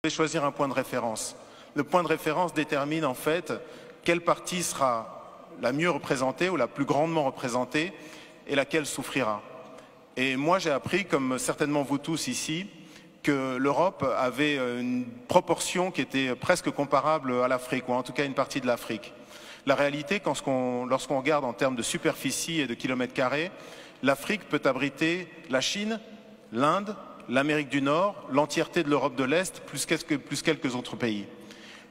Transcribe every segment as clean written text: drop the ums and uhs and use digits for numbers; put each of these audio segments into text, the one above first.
devez choisir un point de référence. Le point de référence détermine en fait quelle partie sera la mieux représentée ou la plus grandement représentée et laquelle souffrira. Et moi j'ai appris, comme certainement vous tous ici, que l'Europe avait une proportion qui était presque comparable à l'Afrique, ou en tout cas une partie de l'Afrique. La réalité, lorsqu'on regarde en termes de superficie et de kilomètres carrés, l'Afrique peut abriter la Chine, l'Inde, l'Amérique du Nord, l'entièreté de l'Europe de l'Est, plus quelques autres pays.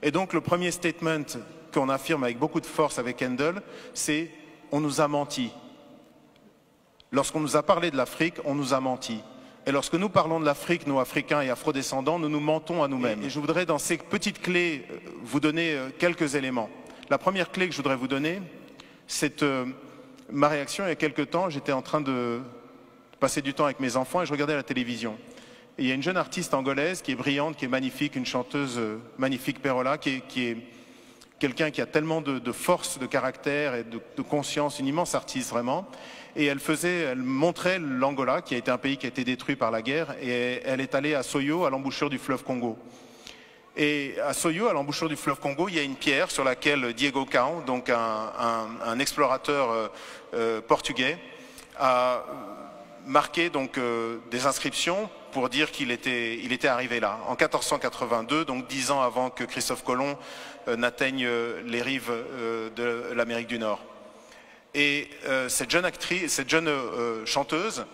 Et donc le premier statement qu'on affirme avec beaucoup de force avec Handel, c'est « on nous a menti ». Lorsqu'on nous a parlé de l'Afrique, on nous a menti. Et lorsque nous parlons de l'Afrique, nous Africains et Afrodescendants, nous nous mentons à nous-mêmes. Et je voudrais dans ces petites clés vous donner quelques éléments. La première clé que je voudrais vous donner, c'est ma réaction il y a quelques temps. J'étais en train de passer du temps avec mes enfants et je regardais la télévision. Et il y a une jeune artiste angolaise qui est brillante, qui est magnifique, une chanteuse magnifique, Perola, qui est quelqu'un qui a tellement de force, de caractère et de conscience, une immense artiste vraiment. Et elle montrait l'Angola, qui a été un pays qui a été détruit par la guerre, et elle est allée à Soyo, à l'embouchure du fleuve Congo. Et à Soyo, à l'embouchure du fleuve Congo, il y a une pierre sur laquelle Diego Cao, donc un explorateur portugais, a marqué donc des inscriptions pour dire qu'il était arrivé là, en 1482, donc 10 ans avant que Christophe Colomb n'atteigne les rives de l'Amérique du Nord. Et cette jeune chanteuse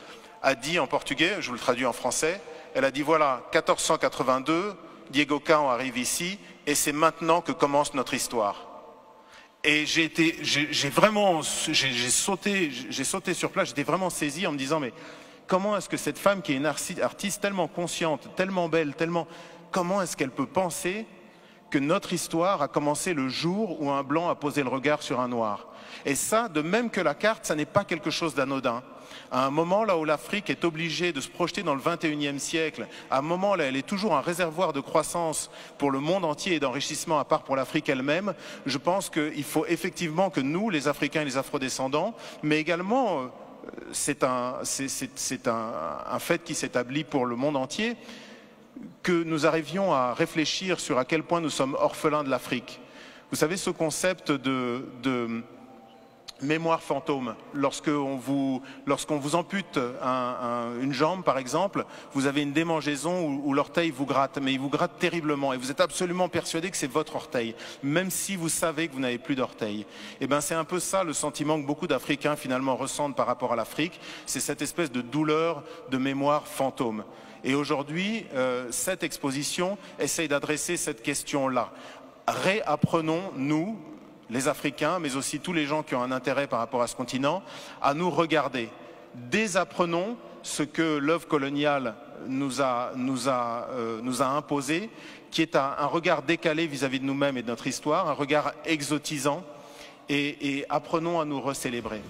a dit en portugais, je vous le traduis en français, elle a dit voilà, 1482, Diego Cao arrive ici et c'est maintenant que commence notre histoire. Et j'ai sauté sur place, j'étais vraiment saisi en me disant mais comment est-ce que cette femme qui est une artiste tellement consciente, tellement belle, comment est-ce qu'elle peut penser que notre histoire a commencé le jour où un blanc a posé le regard sur un noir? Et ça, de même que la carte, ça n'est pas quelque chose d'anodin. À un moment là où l'Afrique est obligée de se projeter dans le 21e siècle, à un moment là elle est toujours un réservoir de croissance pour le monde entier et d'enrichissement à part pour l'Afrique elle-même, je pense qu'il faut effectivement que nous, les Africains et les Afrodescendants, mais également, c'est un fait qui s'établit pour le monde entier, que nous arrivions à réfléchir sur à quel point nous sommes orphelins de l'Afrique. Vous savez, ce concept de mémoire fantôme, lorsqu'on vous ampute une jambe par exemple, vous avez une démangeaison où l'orteil vous gratte, mais il vous gratte terriblement et vous êtes absolument persuadé que c'est votre orteil, même si vous savez que vous n'avez plus d'orteil. Et bien c'est un peu ça le sentiment que beaucoup d'Africains finalement ressentent par rapport à l'Afrique, c'est cette espèce de douleur de mémoire fantôme. Et aujourd'hui, cette exposition essaye d'adresser cette question-là. Réapprenons, nous, les Africains, mais aussi tous les gens qui ont un intérêt par rapport à ce continent, à nous regarder. Désapprenons ce que l'œuvre coloniale nous a imposé, qui est un regard décalé vis-à-vis de nous-mêmes et de notre histoire, un regard exotisant, et apprenons à nous recélébrer.